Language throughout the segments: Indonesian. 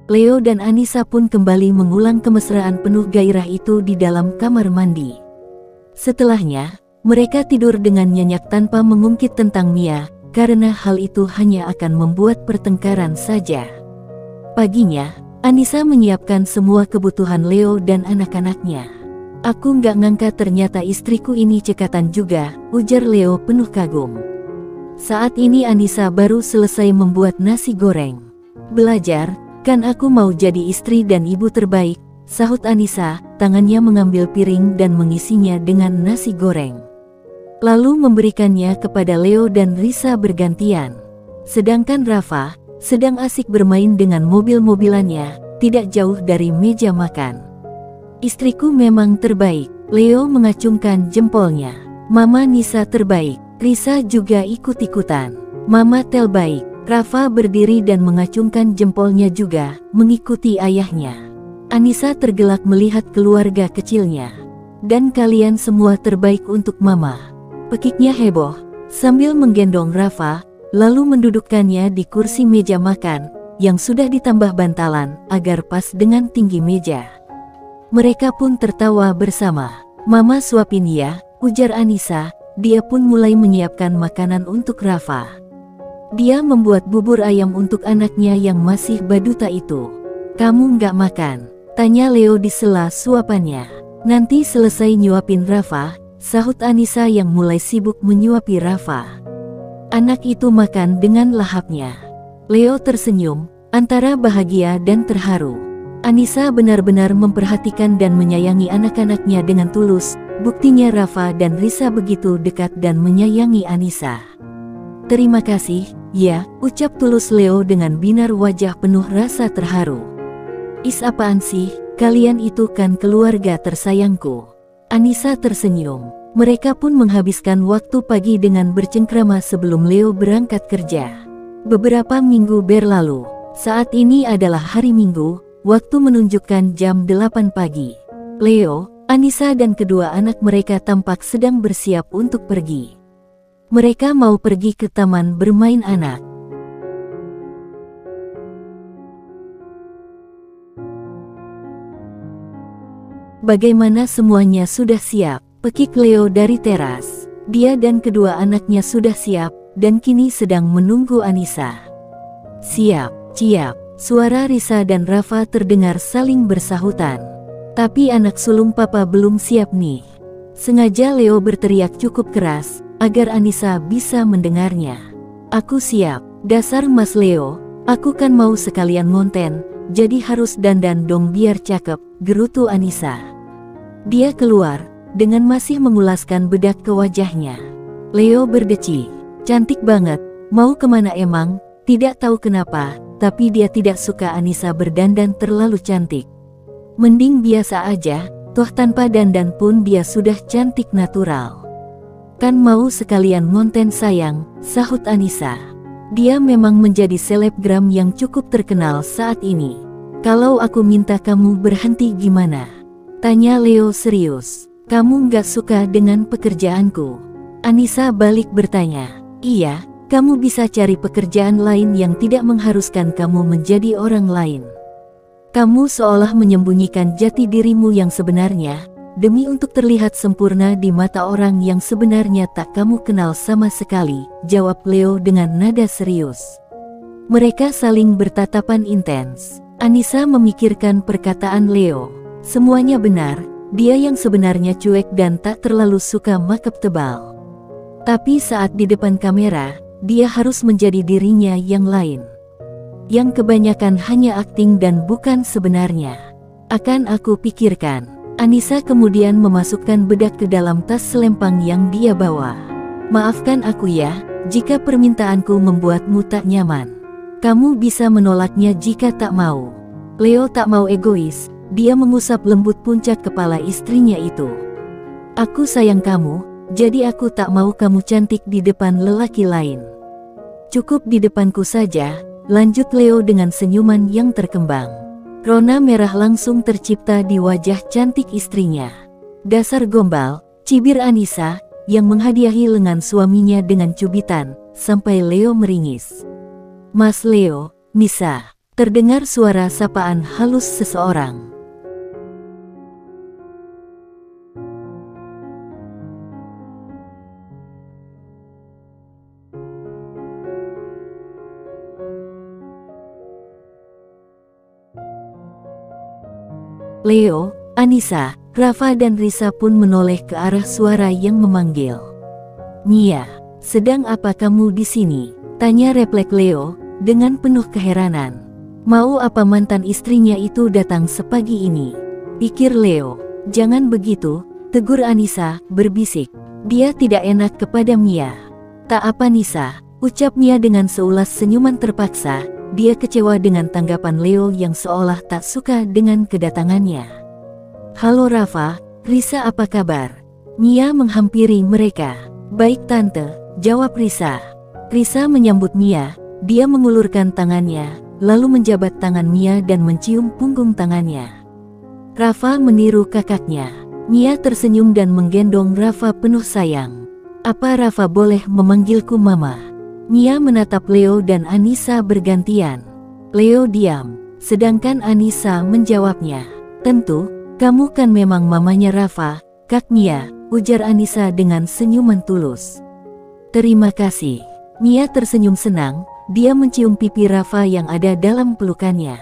Leo dan Anissa pun kembali mengulang kemesraan penuh gairah itu di dalam kamar mandi. Setelahnya, mereka tidur dengan nyenyak tanpa mengungkit tentang Mia, karena hal itu hanya akan membuat pertengkaran saja. Paginya, Anissa menyiapkan semua kebutuhan Leo dan anak-anaknya. "Aku nggak ngangka ternyata istriku ini cekatan juga," ujar Leo penuh kagum. Saat ini Anissa baru selesai membuat nasi goreng. "Belajar, kan aku mau jadi istri dan ibu terbaik," sahut Anissa, tangannya mengambil piring dan mengisinya dengan nasi goreng. Lalu memberikannya kepada Leo dan Risa bergantian. Sedangkan Rafa sedang asik bermain dengan mobil-mobilannya, tidak jauh dari meja makan. "Istriku memang terbaik," Leo mengacungkan jempolnya. "Mama Nisa terbaik." Risa juga ikut-ikutan. "Mama Tel baik." Rafa berdiri dan mengacungkan jempolnya juga, mengikuti ayahnya. Anissa tergelak melihat keluarga kecilnya. "Dan kalian semua terbaik untuk Mama," pekiknya heboh, sambil menggendong Rafa, lalu mendudukkannya di kursi meja makan, yang sudah ditambah bantalan, agar pas dengan tinggi meja. Mereka pun tertawa bersama. "Mama suapin ya," ujar Anissa. Dia pun mulai menyiapkan makanan untuk Rafa. Dia membuat bubur ayam untuk anaknya yang masih baduta itu. "Kamu nggak makan?" tanya Leo di sela suapannya. "Nanti selesai nyuapin Rafa," sahut Anissa yang mulai sibuk menyuapi Rafa. Anak itu makan dengan lahapnya. Leo tersenyum, antara bahagia dan terharu. Anissa benar-benar memperhatikan dan menyayangi anak-anaknya dengan tulus. Buktinya Rafa dan Risa begitu dekat dan menyayangi Anissa. "Terima kasih, ya," ucap tulus Leo dengan binar wajah penuh rasa terharu. "Is apaan sih, kalian itu kan keluarga tersayangku." Anissa tersenyum. Mereka pun menghabiskan waktu pagi dengan bercengkrama sebelum Leo berangkat kerja. Beberapa minggu berlalu. Saat ini adalah hari Minggu, waktu menunjukkan jam 8 pagi. Leo, Anissa dan kedua anak mereka tampak sedang bersiap untuk pergi. Mereka mau pergi ke taman bermain anak. "Bagaimana semuanya sudah siap?" pekik Leo dari teras. Dia dan kedua anaknya sudah siap, dan kini sedang menunggu Anissa. "Siap, siap," suara Risa dan Rafa terdengar saling bersahutan. "Tapi anak sulung papa belum siap nih." Sengaja Leo berteriak cukup keras, agar Anissa bisa mendengarnya. "Aku siap, dasar Mas Leo, aku kan mau sekalian ngonten, jadi harus dandan dong biar cakep," gerutu Anissa. Dia keluar, dengan masih mengulaskan bedak ke wajahnya. Leo berdeci, "Cantik banget, mau kemana emang?" Tidak tahu kenapa, tapi dia tidak suka Anissa berdandan terlalu cantik. "Mending biasa aja, toh tanpa dandan pun dia sudah cantik natural." "Kan mau sekalian ngonten sayang," sahut Anissa. Dia memang menjadi selebgram yang cukup terkenal saat ini. "Kalau aku minta kamu berhenti gimana?" tanya Leo serius. "Kamu nggak suka dengan pekerjaanku?" Anissa balik bertanya. "Iya, kamu bisa cari pekerjaan lain yang tidak mengharuskan kamu menjadi orang lain." "Kamu seolah menyembunyikan jati dirimu yang sebenarnya, demi untuk terlihat sempurna di mata orang yang sebenarnya tak kamu kenal sama sekali," jawab Leo dengan nada serius. Mereka saling bertatapan intens. Anissa memikirkan perkataan Leo. Semuanya benar, dia yang sebenarnya cuek dan tak terlalu suka makeup tebal. Tapi saat di depan kamera, dia harus menjadi dirinya yang lain. Yang kebanyakan hanya akting dan bukan sebenarnya. "Akan aku pikirkan." Anissa kemudian memasukkan bedak ke dalam tas selempang yang dia bawa. "Maafkan aku ya, jika permintaanku membuatmu tak nyaman. Kamu bisa menolaknya jika tak mau." Leo tak mau egois, dia mengusap lembut puncak kepala istrinya itu. "Aku sayang kamu, jadi aku tak mau kamu cantik di depan lelaki lain. Cukup di depanku saja," lanjut Leo dengan senyuman yang terkembang. Rona merah langsung tercipta di wajah cantik istrinya. "Dasar gombal," cibir Anissa, yang menghadiahi lengan suaminya dengan cubitan, sampai Leo meringis. "Mas Leo, Nisa, Terdengar suara sapaan halus seseorang. Leo, Anissa, Rafa dan Risa pun menoleh ke arah suara yang memanggil. "Mia, sedang apa kamu di sini?" tanya refleks Leo dengan penuh keheranan. Mau apa mantan istrinya itu datang sepagi ini? Pikir Leo. "Jangan begitu," tegur Anissa berbisik. Dia tidak enak kepada Mia. "Tak apa Nisa," ucap Mia dengan seulas senyuman terpaksa. Dia kecewa dengan tanggapan Leo yang seolah tak suka dengan kedatangannya. "Halo Rafa, Risa, apa kabar?" Mia menghampiri mereka. "Baik tante," jawab Risa. Risa menyambut Mia. Dia mengulurkan tangannya, lalu menjabat tangan Mia dan mencium punggung tangannya. Rafa meniru kakaknya. Mia tersenyum dan menggendong Rafa penuh sayang. "Apa Rafa boleh memanggilku Mama?" Mia menatap Leo dan Anissa bergantian. Leo diam, sedangkan Anissa menjawabnya. "Tentu, kamu kan memang mamanya Rafa, Kak Mia," ujar Anissa dengan senyuman tulus. "Terima kasih." Mia tersenyum senang, dia mencium pipi Rafa yang ada dalam pelukannya.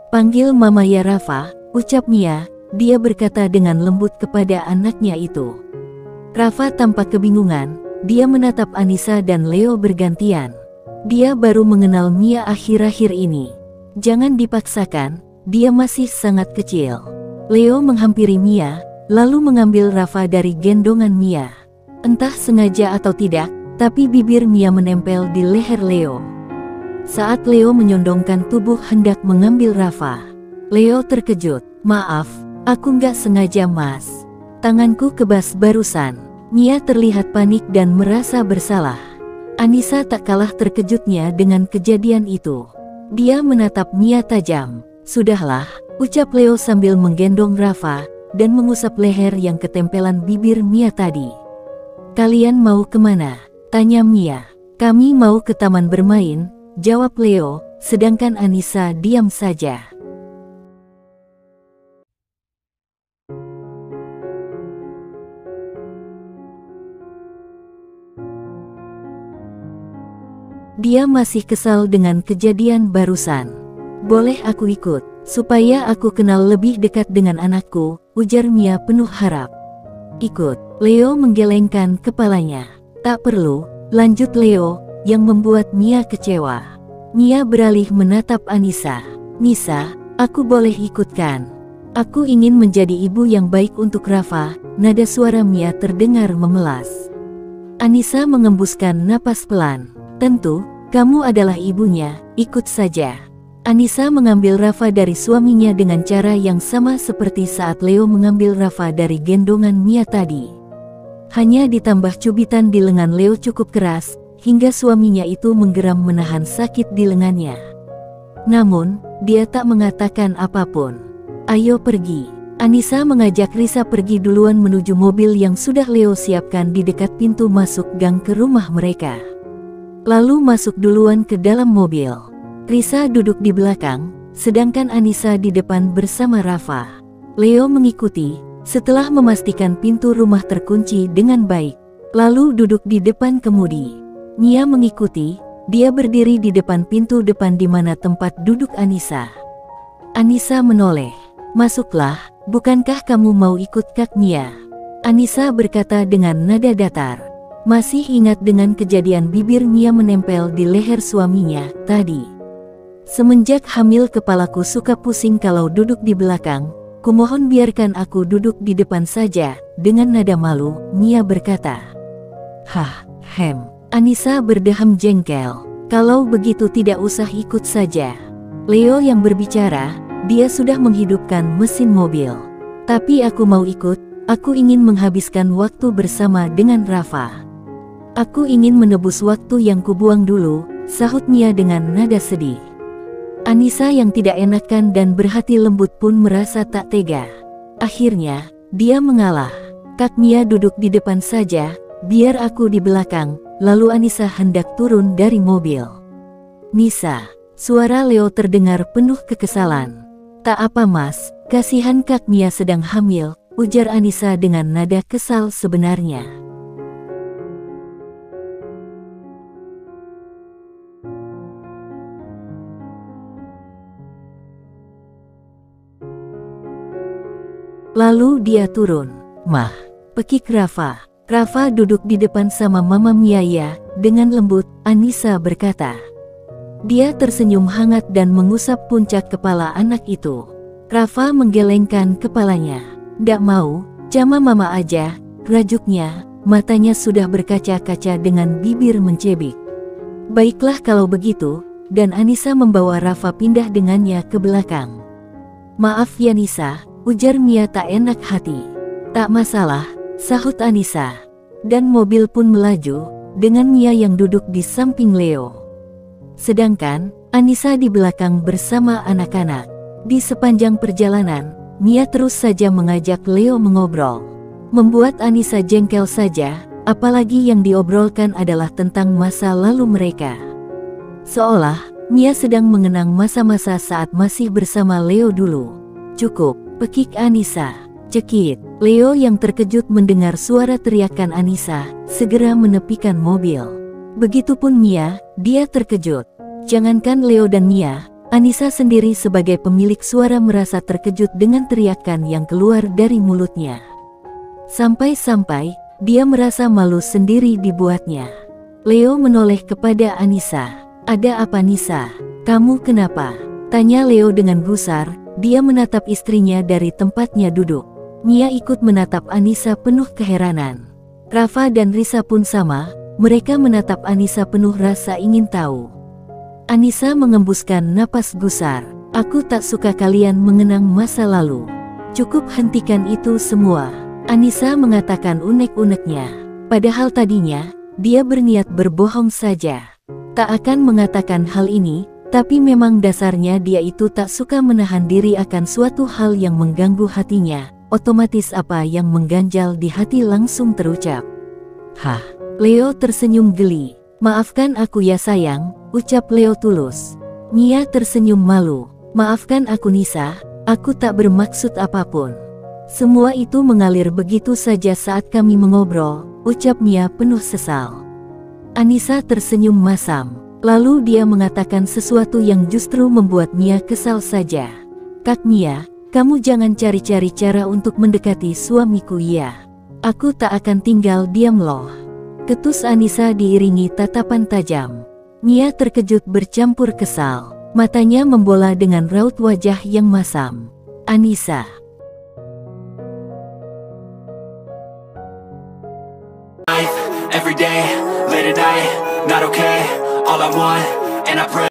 "Panggil Mama ya Rafa," ucap Mia, dia berkata dengan lembut kepada anaknya itu. Rafa tampak kebingungan. Dia menatap Anissa dan Leo bergantian. Dia baru mengenal Mia akhir-akhir ini. "Jangan dipaksakan, dia masih sangat kecil." Leo menghampiri Mia, lalu mengambil Rafa dari gendongan Mia. Entah sengaja atau tidak, tapi bibir Mia menempel di leher Leo. Saat Leo menyondongkan tubuh hendak mengambil Rafa, Leo terkejut. "Maaf, aku nggak sengaja Mas. Tanganku kebas barusan." Mia terlihat panik dan merasa bersalah. Anissa tak kalah terkejutnya dengan kejadian itu. Dia menatap Mia tajam. "Sudahlah," ucap Leo sambil menggendong Rafa dan mengusap leher yang ketempelan bibir Mia tadi. "Kalian mau kemana?" tanya Mia. "Kami mau ke taman bermain," jawab Leo, sedangkan Anissa diam saja. Dia masih kesal dengan kejadian barusan. "Boleh aku ikut, supaya aku kenal lebih dekat dengan anakku," ujar Mia penuh harap. "Ikut," Leo menggelengkan kepalanya. "Tak perlu," lanjut Leo, yang membuat Mia kecewa. Mia beralih menatap Anissa. "Nisa, aku boleh ikut kan? Aku ingin menjadi ibu yang baik untuk Rafa." Nada suara Mia terdengar memelas. Anissa mengembuskan napas pelan. "Tentu, kamu adalah ibunya, ikut saja." Anissa mengambil Rafa dari suaminya dengan cara yang sama seperti saat Leo mengambil Rafa dari gendongan Mia tadi. Hanya ditambah cubitan di lengan Leo cukup keras, hingga suaminya itu menggeram menahan sakit di lengannya. Namun, dia tak mengatakan apapun. "Ayo pergi." Anissa mengajak Risa pergi duluan menuju mobil yang sudah Leo siapkan di dekat pintu masuk gang ke rumah mereka. Lalu masuk duluan ke dalam mobil. Risa duduk di belakang, sedangkan Anissa di depan bersama Rafa. Leo mengikuti, setelah memastikan pintu rumah terkunci dengan baik. Lalu duduk di depan kemudi. Mia mengikuti, dia berdiri di depan pintu depan di mana tempat duduk Anissa. Anissa menoleh. "Masuklah, bukankah kamu mau ikut Kak Mia?" Anissa berkata dengan nada datar. Masih ingat dengan kejadian bibir Mia menempel di leher suaminya tadi. "Semenjak hamil kepalaku suka pusing kalau duduk di belakang, kumohon biarkan aku duduk di depan saja." Dengan nada malu, Mia berkata. Anissa berdeham jengkel. "Kalau begitu tidak usah ikut saja." Leo yang berbicara, dia sudah menghidupkan mesin mobil. "Tapi aku mau ikut, aku ingin menghabiskan waktu bersama dengan Rafa. Aku ingin menebus waktu yang kubuang dulu," sahut Mia dengan nada sedih. Anissa yang tidak enakan dan berhati lembut pun merasa tak tega. Akhirnya, dia mengalah. "Kak Mia duduk di depan saja, biar aku di belakang." Lalu Anissa hendak turun dari mobil. "Nisa, Suara Leo terdengar penuh kekesalan. Tak apa mas, kasihan Kak Mia sedang hamil, ujar Anissa dengan nada kesal sebenarnya. Lalu dia turun. Mah, pekik Rafa. Rafa duduk di depan sama Mama Mia ya, dengan lembut, Anissa berkata. Dia tersenyum hangat dan mengusap puncak kepala anak itu. Rafa menggelengkan kepalanya. "Ndak mau, cama mama aja," rajuknya, matanya sudah berkaca-kaca dengan bibir mencebik. "Baiklah kalau begitu," dan Anissa membawa Rafa pindah dengannya ke belakang. "Maaf ya Nisa," ujar Mia tak enak hati. "Tak masalah," sahut Anissa. Dan mobil pun melaju, dengan Mia yang duduk di samping Leo. Sedangkan, Anissa di belakang bersama anak-anak. Di sepanjang perjalanan, Mia terus saja mengajak Leo mengobrol. Membuat Anissa jengkel saja, apalagi yang diobrolkan adalah tentang masa lalu mereka. Seolah, Mia sedang mengenang masa-masa saat masih bersama Leo dulu. "Cukup," pekik Anissa. "Cekit." Leo yang terkejut mendengar suara teriakan Anissa, segera menepikan mobil. Begitupun Mia, dia terkejut. Jangankan Leo dan Mia, Anissa sendiri sebagai pemilik suara merasa terkejut dengan teriakan yang keluar dari mulutnya. Sampai-sampai, dia merasa malu sendiri dibuatnya. Leo menoleh kepada Anissa. "Ada apa Nisa? Kamu kenapa?" tanya Leo dengan gusar. Dia menatap istrinya dari tempatnya duduk. Mia ikut menatap Anissa penuh keheranan. Rafa dan Risa pun sama, mereka menatap Anissa penuh rasa ingin tahu. Anissa mengembuskan napas gusar. "Aku tak suka kalian mengenang masa lalu. Cukup hentikan itu semua," Anissa mengatakan unek-uneknya. Padahal tadinya, dia berniat berbohong saja. Tak akan mengatakan hal ini, tapi memang dasarnya dia itu tak suka menahan diri akan suatu hal yang mengganggu hatinya. Otomatis apa yang mengganjal di hati langsung terucap. "Hah?" Leo tersenyum geli. "Maafkan aku ya sayang," ucap Leo tulus. Mia tersenyum malu. "Maafkan aku Nisa, aku tak bermaksud apapun. Semua itu mengalir begitu saja saat kami mengobrol," ucap Mia penuh sesal. Anissa tersenyum masam. Lalu dia mengatakan sesuatu yang justru membuat Mia kesal saja. "Kak Mia, kamu jangan cari-cari cara untuk mendekati suamiku ya. Aku tak akan tinggal diam loh." Ketus Anissa diiringi tatapan tajam. Mia terkejut bercampur kesal. Matanya membola dengan raut wajah yang masam. "Anissa." Every day, late at night, not okay. All I want, and I pray.